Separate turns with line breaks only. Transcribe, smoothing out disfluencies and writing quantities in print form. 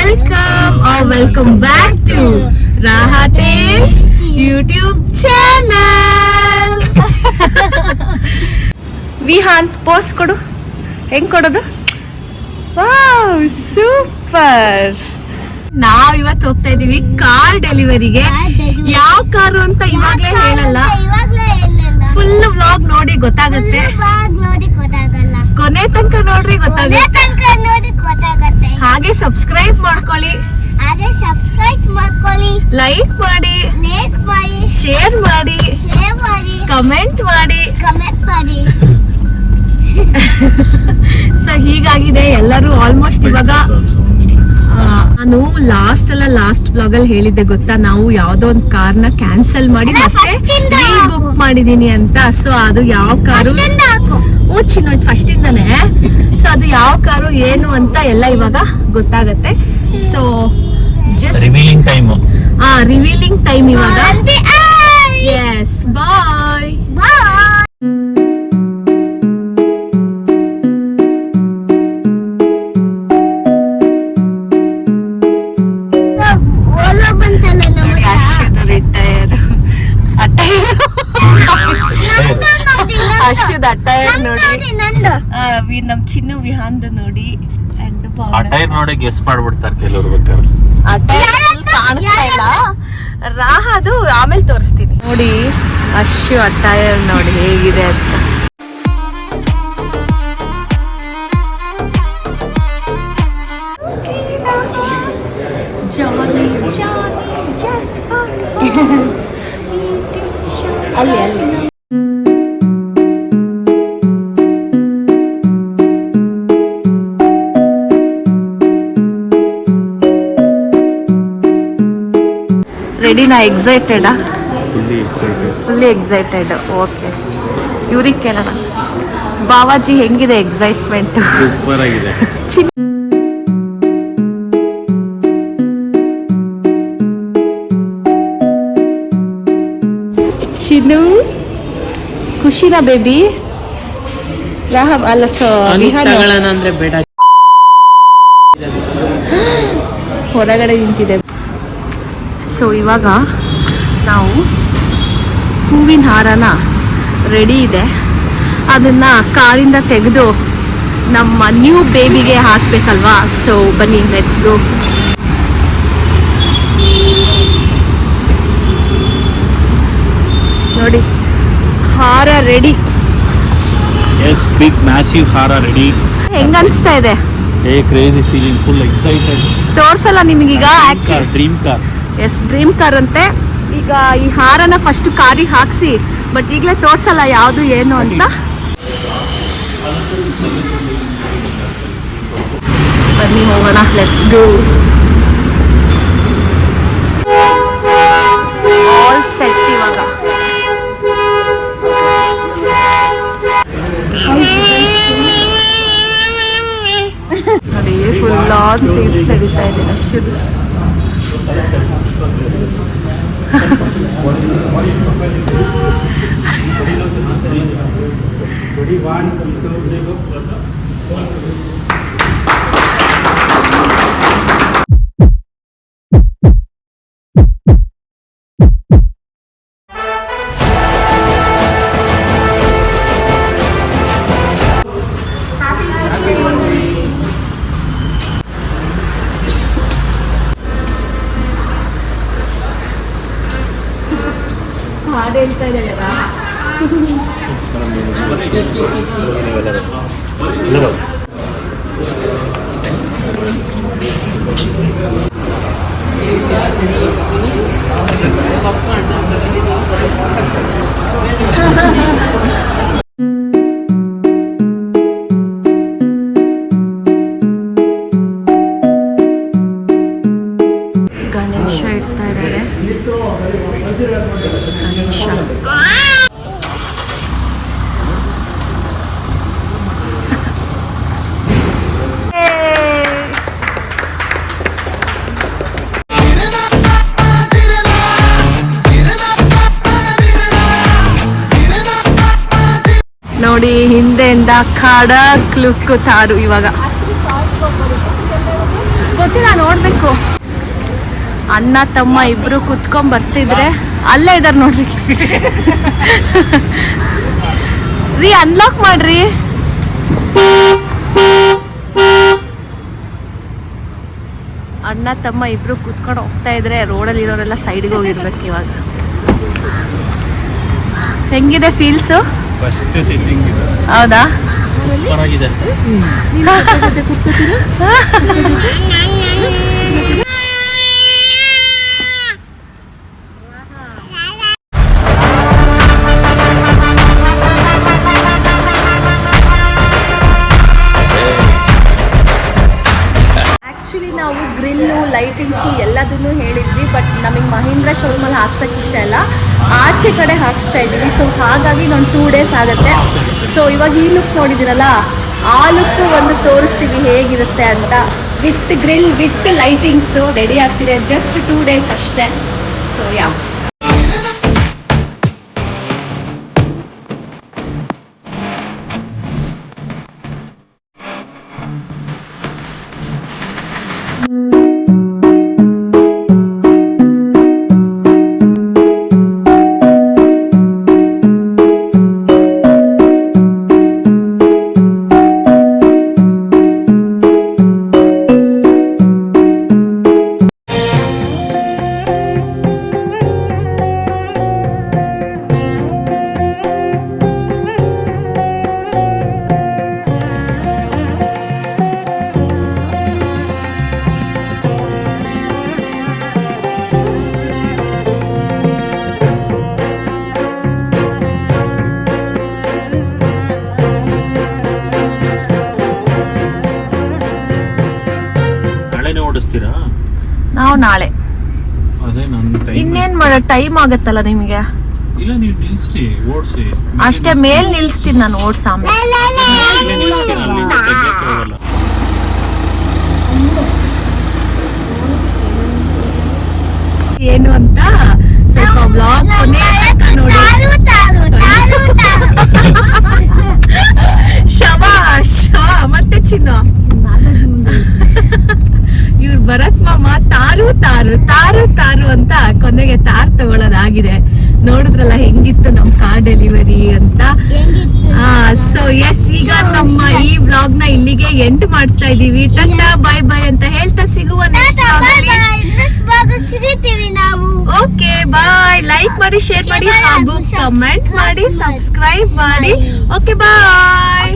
welcome back to Raha Tales YouTube channel. Vihaan pose ಕೊಡು. ಹೆಂಗ್ ಕೊಡೋದು? Wow super. ನಾವ್ ಇವತ್ತು ಹೋಗ್ತಾ ಇದೀವಿ ಕಾರ್ ಡೆಲಿವರಿಗೆ. ಯಾವ ಕಾರು ಅಂತ ಇವಾಗ್ಲೇ ಹೇಳಲ್ಲ, ಫುಲ್ ವ್ಲಾಗ್ ನೋಡಿ ಗೊತ್ತಾಗುತ್ತೆ. ಕೊನೆ ತನಕ ನೋಡ್ರಿ ಗೊತ್ತಾಗುತ್ತೆ. ಹಾಗೆ ಸಬ್ಸ್ಕ್ರೈಬ್ ಮಾಡ್ಕೊಳ್ಳಿ, ಲೈಕ್ ಮಾಡಿ, ಶೇರ್ ಮಾಡಿ, ಕಮೆಂಟ್ ಮಾಡಿ. ಸೊ ಹೀಗಾಗಿದೆ ಎಲ್ಲರೂ ಆಲ್ಮೋಸ್ಟ್. ಇವಾಗ ನಾನು ಲಾಸ್ಟ್ ವ್ಲಾಗ್ ಅಲ್ಲಿ ಹೇಳಿದ್ದೆ ಗೊತ್ತಾ, ನಾವು ಯಾವ್ದೋ ಒಂದು ಕಾರ್ನ ಕ್ಯಾನ್ಸಲ್ ಮಾಡಿ ಮತ್ತೆ ಬುಕ್ ಮಾಡಿದೀನಿ ಅಂತ. ಸೊ ಅದು ಯಾವ ಕಾರು ಚಿನ್ನು ಫಸ್ಟ್ ಇಂದಾನೆ. ಸೊ ಅದು ಯಾವ ಕಾರು ಏನು ಅಂತ ಎಲ್ಲ ಇವಾಗ ಗೊತ್ತಾಗತ್ತೆ. ಸೊ ಜಸ್ಟ್ ರಿವೀಲಿಂಗ್ ಟೈಮ್ ಇವಾಗ. ಎಸ್ ಬಾಯ್. ಅಶ್ವದ್ ಅಟೈರ್ ನೋಡಿ, ನಮ್ ಚಿನ್ನು ವಿಹಾನ್ದ ನೋಡಿ.
ಅಟೈರ್ ನೋಡಿ ಗೆಸ್ ಮಾಡ್ಬಿಡ್ತಾರೆ ಕೆಲವರು. ಬೇಕಾದ್ರೆ
ಅಟೈರ್ ಕಾಣಿಸ್ತಾ ಇಲ್ಲ, ರಾಹ ಅದು ಆಮೇಲೆ ತೋರಿಸ್ತೀನಿ. ನೋಡಿ ಅಶ್ವ ಅಟೈರ್ ನೋಡಿ ಹೇಗಿದೆ ಅಂತ. ಅಲ್ಲಿ ರೆಡಿನಾ? ಎಕ್ಸೈಟೆಡಾ? Fully excited. ಓಕೆ, ಇವ್ರಿಗೆ ಕೇಳೋಣ. ಬಾವಾಜಿ ಹೆಂಗಿದೆ ಎಕ್ಸೈಟ್ಮೆಂಟ್?
ಸೂಪರ್ ಆಗಿದೆ.
ಚಿನ್ನು ಖುಷಿನಾ ಬೇಬಿ? ರಾಹಬ್ ಅಲ್ಲ
ಅಂದ್ರೆ ಬೇಡ,
ಹೊರಗಡೆ ನಿಂತಿದೆ. ಸೊ ಇವಾಗ ನಾವು ಹೂವಿನ ಹಾರನ ರೆಡಿ ಇದೆ, ಅದನ್ನು ಕಾರಿಂದ ತೆಗೆದು ನಮ್ಮ ನ್ಯೂ ಬೇಬಿಗೆ ಹಾಕಬೇಕಲ್ವಾ. ಸೊ ಬನ್ನಿ, ಲೆಟ್ಸ್ ಗೋ. ನೋಡಿ ಹಾರ ರೆಡಿ.
ಎಸ್, ಬಿಗ್ ಮ್ಯಾಸಿವ್ ಹಾರ ರೆಡಿ.
ಹೆಂಗ್ ಅನಿಸ್ತಾ ಇದೆ?
Crazy feeling, full excited.
ತೋರ್ಸಲ್ಲ ನಿಮಗೀಗ? Actually
dream car.
Yes, dream car ಅಂತೆ. ಈಗ ಈ ಹಾರನ ಫಸ್ಟ್ ಕಾರಿಗೆ ಹಾಕ್ಸಿ, ಬಟ್ ಈಗಲೇ ತೋರ್ಸಲ್ಲ ಯಾವುದು ಏನು ಅಂತ. ಬನ್ನಿ ಹೋಗೋಣ, ಲೆಟ್ಸ್ ಗೋ. ಆಲ್ ಸೆಟ್ ಇವಾಗ. ನೋಡಿ ಫುಲ್ ಆನ್ ಸೀನ್ಸ್ ನಡೀತಾ ಇದೆ ಅಶ್ವದು. ಹಾಡು ಹೇಳ್ತಾ ಇದ್ದಾಳೆ ಗಣೇಶ ಇಡ್ತಾ ಇದ್ದಾರೆ. ಗಣೇಶ ನೋಡಿ, ಹಿಂದೆಯಿಂದ ಖಡಕ್ ಲುಕ್ ತಾರು. ಇವಾಗ ಗೊತ್ತಿಲ್ಲ, ನೋಡ್ಬೇಕು. ಅಣ್ಣ ತಮ್ಮ ಇಬ್ರು ಕುತ್ಕೊಂಡ್ ಬರ್ತಿದ್ರೆ ಅಲ್ಲೇ ಇದಾರೆ ನೋಡ್ರಿ. ರೀ ಅನ್ಲಾಕ್ ಮಾಡ್ರಿ. ಅಣ್ಣ ತಮ್ಮ ಇಬ್ರು ಕುತ್ಕೊಂಡು ಹೋಗ್ತಾ ಇದ್ರೆ ರೋಡಲ್ಲಿ ಇರೋರೆಲ್ಲ ಸೈಡ್ಗೆ ಹೋಗಿರ್ಬೇಕು ಇವಾಗ. ಹೆಂಗಿದೆ ಫೀಲ್ಸು?
ಫಸ್ಟ್ ಸಿಟ್ಟಿಂಗ್ ಇದೆ,
ಹೌದಾ?
ಸೂಪರ್ ಆಗಿದೆ.
ಆ್ಯಕ್ಚುಲಿ ನಾವು ಗ್ರಿಲ್ಲು ಲೈಟಿಂಗ್ಸು ಎಲ್ಲದನ್ನು ಹೇಳಿದ್ವಿ, ಬಟ್ ನಮಗೆ ಮಹೀಂದ್ರ ಶೋರೂಮಲ್ಲಿ ಹಾಕ್ಸೋಕ್ಕೆ ಇಷ್ಟ ಇಲ್ಲ, ಆಚೆ ಕಡೆ ಹಾಕ್ಸ್ತಾ ಇದ್ದೀವಿ. ಸೊ ಹಾಗಾಗಿ ಒಂದು 2 days ಆಗುತ್ತೆ. ಸೊ ಇವಾಗ ಈ ಲುಕ್ ನೋಡಿದ್ದೀರಲ್ಲ, ಆ ಲುಕ್ ಒಂದು ತೋರಿಸ್ತೀವಿ ಹೇಗಿರುತ್ತೆ ಅಂತ. With grill with lightings ready ಆಗ್ತಿದೆ. ಜಸ್ಟ್ 2 days ಅಷ್ಟೇ. ಸೊ ಯಾ
ಓಡಿಸ್ತೀರಾ?
ನಾವು ನಾಳೆ.
ಅದೇ ನನ್ನ ಟೈಮ್.
ಇನ್ನೇನ್ ಮಾಡೋ, ಟೈಮ್ ಆಗತ್ತಲ್ಲ ನಿಮಗೆ.
ಇಲ್ಲ, ನೀವು ನಿಲ್ಸಿ ಓಡಿಸಿ.
ಅಷ್ಟೇ, ಮೇಲ್ ನಿಲ್ಸ್ತೀನಿ ನಾನು ಓಡ್ಸಾಮ. ಏನು ಅಂತ ಸ್ವಲ್ಪ ಬ್ಲಾಗ್ ಕೊನೆ ನೋಡಿ. ಶಬಾಷ್. ಮತ್ತೆ ಚಿನ್ನ ಇವ್ರು ಭರತ್ ಮಾಮ ತಾರು ತಾರು ತಾರು ತಾರು ಅಂತ ಕೊನೆಗೆ ತಾರ್ ತಗೊಳ್ಳೋದಾಗಿದೆ. ನೋಡಿದ್ರಲ್ಲ ಹೆಂಗಿತ್ತು ನಮ್ ಕಾರ್ ಡೆಲಿವರಿ ಅಂತ. ಸೊ ಎಸ್, ಈಗ ನಮ್ಮ ಈ ವ್ಲಾಗ್ ನ ಇಲ್ಲಿಗೆ ಎಂಡ್ ಮಾಡ್ತಾ ಇದೀವಿ. ಟಾಟಾ ಬೈ ಬೈ ಅಂತ ಹೇಳ್ತಾ ಸಿಗುವ ನೆಕ್ಸ್ಟ್ ನಾವು. Okay bye. ಲೈಕ್ ಮಾಡಿ, ಶೇರ್ ಮಾಡಿ ಹಾಗೂ ಕಮೆಂಟ್ ಮಾಡಿ, ಸಬ್ಸ್ಕ್ರೈಬ್ ಮಾಡಿ. ಓಕೆ ಬಾಯ್.